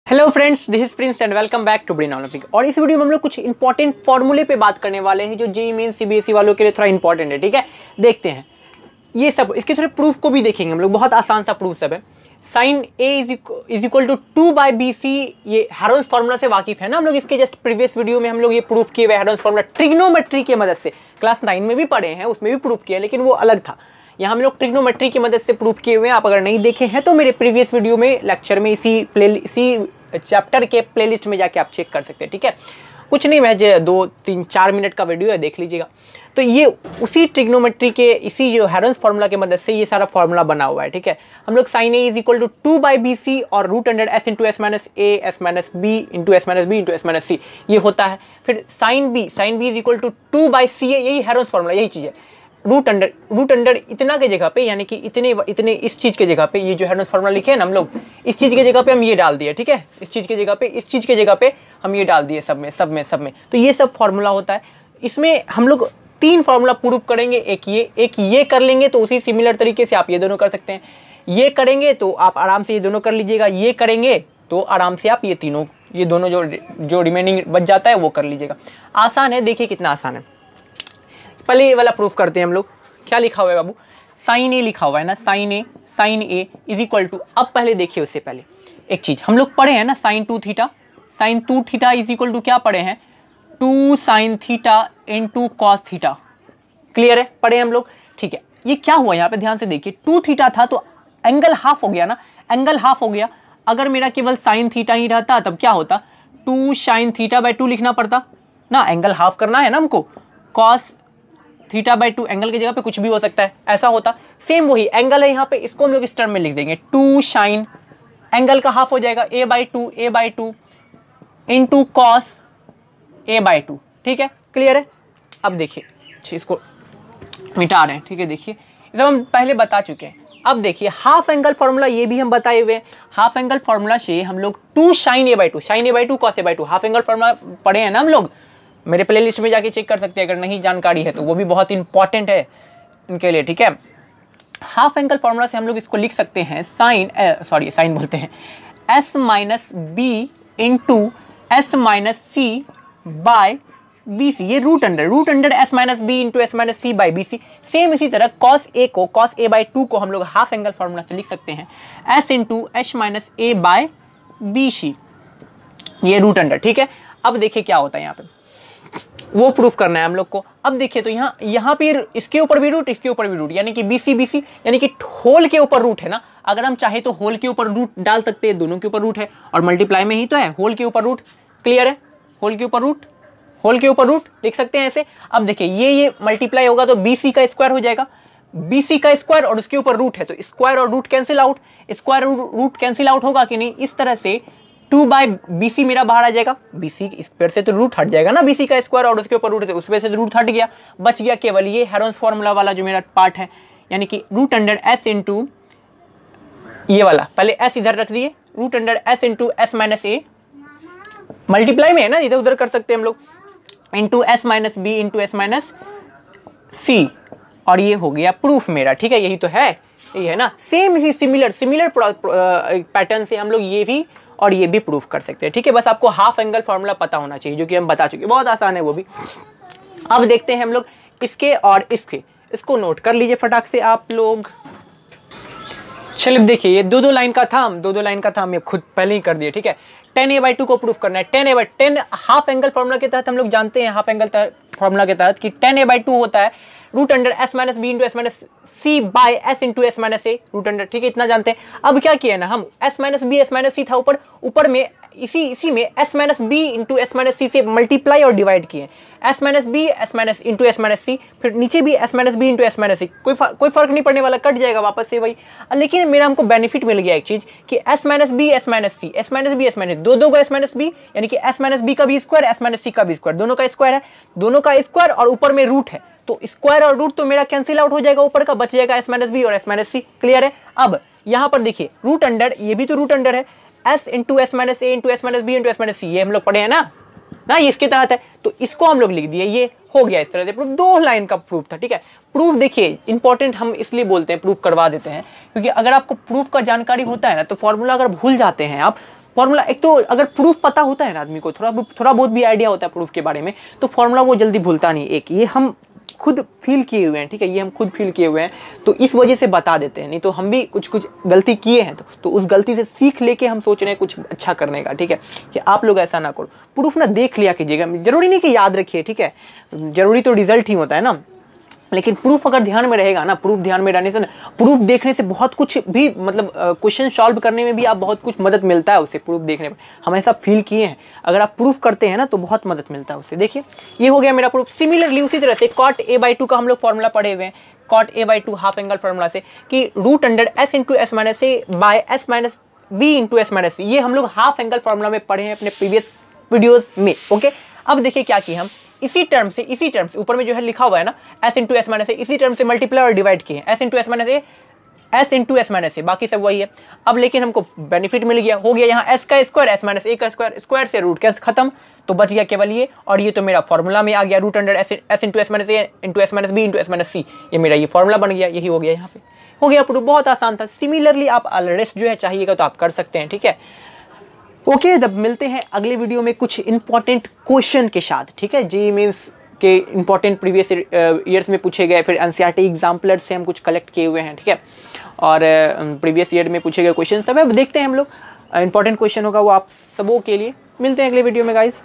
Hello friends, this is Prince and welcome back to Brain Olympic. और इस video में हम लोग कुछ इंपॉर्टेंट फॉर्मूले पे बात करने वाले हैं जो जेईई मेंस सीबीएसई वालों के लिए थोड़ा इंपॉर्टेंट है। ठीक है, देखते हैं ये सब, इसके थोड़े प्रूफ को भी देखेंगे हम लोग। बहुत आसान सा प्रूफ सब है। Sine A is equal to 2/BC, ये हेरोन्स फार्मूला से वाकिफ है ना हम लोग। इसके जस्ट प्रीवियस वीडियो में हम लोग ये प्रूफ किए हुए हेरोन्स फार्मूला ट्रिग्नोमेट्री की मदद से, क्लास 9 में भी पढ़े हैं, उसमें भी प्रूफ किया, लेकिन वो अलग था। यहाँ हम लोग ट्रिग्नोमेट्री की मदद से प्रूफ किए हुए हैं। आप अगर नहीं देखे हैं तो मेरे प्रीवियस वीडियो में, लेक्चर में, इसी चैप्टर के प्लेलिस्ट में जाके आप चेक कर सकते हैं। ठीक है, कुछ नहीं, महज 2-3-4 मिनट का वीडियो है, देख लीजिएगा। तो ये उसी ट्रिग्नोमेट्री के, इसी जो हेरोन्स फार्मूला की मदद से ये सारा फार्मूला बना हुआ है। ठीक है, हम लोग sine A is equal to 2/BC और √s into s minus a s minus b into s minus b into s minus c ये होता है। फिर sine b is equal to 2/CA, यही हेरोन्स फार्मूला, यही चीज़ है। रूट अंडर इतना के जगह पे, यानी कि इतने इस चीज़ के जगह पे, ये जो हेरोन्स फार्मूला लिखे हैं ना हम लोग, इस चीज़ के जगह पे हम ये डाल दिए। ठीक है, इस चीज़ के जगह पे हम ये डाल दिए, सब में। तो ये सब फार्मूला होता है। इसमें हम लोग 3 फार्मूला प्रूव करेंगे। एक ये कर लेंगे तो उसी सिमिलर तरीके से आप ये दोनों कर सकते हैं। ये करेंगे तो आप आराम से ये दोनों कर लीजिएगा। ये करेंगे तो आराम से आप ये दोनों जो रिमेनिंग बच जाता है वो कर लीजिएगा। आसान है, देखिए कितना आसान है। पहले ये वाला प्रूफ करते हैं हम लोग। क्या लिखा हुआ है बाबू? साइन ए लिखा हुआ है ना, sine A is equal to, अब पहले देखिए, उससे पहले एक चीज हम लोग पढ़े हैं ना, sine 2 theta is equal to क्या पढ़े हैं? 2 sin theta into cos theta. Clear है, पढ़े हम लोग। ठीक है, ये क्या हुआ यहाँ पे ध्यान से देखिए, 2 थीटा था तो एंगल हाफ हो गया ना, एंगल हाफ हो गया। अगर मेरा केवल साइन थीटा ही रहता तब क्या होता? 2 sin θ/2 लिखना पड़ता ना, एंगल हाफ करना है ना हमको। कॉस θ/2, एंगल की जगह पे कुछ भी हो सकता है, ऐसा होता। सेम वही एंगल है यहाँ पे, इसको हम लोग इस टर्म में लिख देंगे। 2 sin, एंगल का हाफ हो जाएगा a/2 इंटू कॉस a/2। ठीक है, क्लियर है। अब देखिए, इसको मिटा रहे हैं। ठीक है, देखिए ये सब हम पहले बता चुके हैं। अब देखिए हाफ एंगल फार्मूला, ये भी हम बताए हुए हैं। हाफ एंगल फार्मूला से हम लोग 2 sin a/2 cos a/2 half angle formula पढ़े हैं ना हम लोग। मेरे प्लेलिस्ट में जाके चेक कर सकते हैं अगर नहीं जानकारी है तो, वो भी बहुत इंपॉर्टेंट है इनके लिए। ठीक है, हाफ एंगल फार्मूला से हम लोग इसको लिख सकते हैं साइन बोलते हैं, s minus B into s minus C by BC। ये root under s minus B into s minus C by BC। Same इसी तरह cos a/2 को हम लोग हाफ एंगल फार्मूला से लिख सकते हैं s into h minus a by BC, ये रूट अंडर। ठीक है, अब देखिए क्या होता है यहाँ पे, वो प्रूफ करना है हम लोग को। अब देखिए तो यहाँ पे इसके ऊपर भी रूट, इसके ऊपर भी रूट, यानी कि BC यानी कि होल के ऊपर रूट है ना। अगर हम चाहे तो होल के ऊपर रूट डाल सकते हैं, दोनों के ऊपर रूट है और मल्टीप्लाई में ही तो है, होल के ऊपर रूट। क्लियर है, होल के ऊपर रूट लिख सकते हैं ऐसे। अब देखिए ये मल्टीप्लाई होगा तो BC का स्क्वायर हो जाएगा, BC का स्क्वायर और उसके ऊपर रूट है तो स्क्वायर और root cancel out, square root cancel out होगा कि नहीं। इस तरह से 2/BC मेरा बाहर आ जाएगा। BC स्क्वायर से तो रूट हट जाएगा ना, BC का स्क्वायर और उसके ऊपर रूट है, उस वजह से रूट हट गया। बच गया केवल ये हेरोन्स फार्मूला वाला जो मेरा पार्ट है, यानी कि रूट अंडर s इंटू ये वाला, पहले s इधर रख दिए, root under s into s minus a, multiply में है ना, इधर उधर कर सकते हैं हम लोग, into s minus b into s minus c, और ये हो गया प्रूफ मेरा। ठीक है, यही तो है, यही है ना। सेम इसी सिमिलर पैटर्न से हम लोग ये भी और ये भी प्रूफ कर सकते हैं। ठीक है, बस आपको हाफ एंगल फार्मूला पता होना चाहिए, जो कि हम बता चुके हैं, बहुत आसान है वो भी। अब देखते हैं हम लोग इसके और इसको नोट कर लीजिए फटाक से आप लोग। चलिए देखिए, ये दो लाइन का था, हम ये खुद पहले ही कर दिए। ठीक है, 10a/2 को प्रूफ करना है। 10 हाफ एंगल फार्मूला के तहत हम लोग जानते हैं, हाफ एंगल फार्मूला के तहत कि 10a/2 होता है root under s minus B into s minus C by s into s minus a, root under. ठीक है, इतना जानते हैं। अब क्या किया ना हम, s minus B s minus C था ऊपर में, इसी में s minus B into s minus C से मल्टीप्लाई और डिवाइड किए, s minus B s minus into s minus C, फिर नीचे भी s minus B into s minus C. कोई फर्क नहीं पड़ने वाला, कट जाएगा वापस से वही। लेकिन मेरा हमको बेनिफिट मिल गया एक चीज कि s minus B s minus C, s minus B s minus दो का s माइनस बी, यानी कि s माइनस बी का भी स्क्वायर, s माइनस सी का भी स्क्वायर, दोनों का स्क्वायर है, दोनों का स्क्वायर और ऊपर में रूट है, तो स्क्वायर और रूट तो मेरा कैंसिल आउट हो जाएगा, ऊपर का बच जाएगा s माइनस बी और s माइनस सी। क्लियर है। अब यहाँ पर देखिए रूट अंडर, ये भी तो रूट अंडर है, s into s minus a into s minus b into s minus c, ये हम लोग पढ़े हैं ना, ये इसके तहत है, तो इसको हम लोग लिख दिए। ये हो गया इस तरह से प्रूफ, 2 लाइन का प्रूफ था। ठीक है, प्रूफ देखिए इंपॉर्टेंट हम इसलिए बोलते हैं, प्रूफ करवा देते हैं, क्योंकि अगर आपको प्रूफ का जानकारी होता है ना, तो फॉर्मूला अगर भूल जाते हैं आप, फॉर्मूला एक तो अगर प्रूफ पता होता है ना आदमी को, थोड़ा बहुत भी आइडिया होता है प्रूफ के बारे में, तो फॉर्मूला वो जल्दी भूलता नहीं। एक ये हम खुद फील किए हुए हैं, ठीक है, ये हम खुद फील किए हुए हैं, तो इस वजह से बता देते हैं। नहीं तो हम भी कुछ गलती किए हैं तो उस गलती से सीख लेके हम सोच रहे हैं कुछ अच्छा करने का, ठीक है, कि आप लोग ऐसा ना करो। प्रूफ ना देख लिया कीजिएगा, जरूरी नहीं कि याद रखिए, ठीक है, जरूरी तो रिजल्ट ही होता है ना, लेकिन प्रूफ अगर ध्यान में रहेगा ना, प्रूफ ध्यान में रहने से ना, प्रूफ देखने से बहुत कुछ भी मतलब क्वेश्चन सॉल्व करने में भी आप बहुत कुछ मदद मिलता है उससे, प्रूफ देखने पर हम ऐसा फील किए हैं। अगर आप प्रूफ करते हैं ना तो बहुत मदद मिलता है उससे। देखिए ये हो गया मेरा प्रूफ। सिमिलरली उसी तरह से कॉट a/2 का हम लोग फॉर्मूला पढ़े हुए हैं, cot a/2 half angle formula से कि √s × s - a by s - b × s - c, ये हम लोग हाफ एंगल फॉर्मूला में पढ़े हैं अपने प्रीवियस वीडियोस में। ओके, अब देखिए क्या किए हम, इसी टर्म से ऊपर में जो है लिखा हुआ है ना s × s - a, इसी टर्म से मल्टीप्लाई और डिवाइड किए s × s - a, बाकी सब वही है। अब लेकिन हमको बेनिफिट मिल गया, हो गया यहाँ s का स्क्वायर s - a का स्क्वायर, स्क्वायर से रूट कैंसिल खत्म, तो बच गया केवल ये, और ये तो मेरा फॉर्मूला में आ गया √s × s - a × s - b × s - c, ये मेरा ये फॉर्मूला बन गया, यही हो गया, यहाँ पे हो गया प्रूफ। बहुत आसान था। सिमिलरली आप रेस्ट जो है चाहिएगा तो आप कर सकते हैं, ठीक है। ओके, जब मिलते हैं अगले वीडियो में कुछ इंपॉर्टेंट क्वेश्चन के साथ, ठीक है, जेईई मेंस के इंपॉर्टेंट प्रीवियस ईयर्स में पूछे गए, फिर एनसीईआरटी एग्जाम्पलर से हम कुछ कलेक्ट किए हुए हैं, ठीक है, और प्रीवियस ईयर में पूछे गए क्वेश्चन सब है, देखते हैं हम लोग। इंपॉर्टेंट क्वेश्चन होगा वो आप सबों के लिए। मिलते हैं अगले वीडियो में गाइस।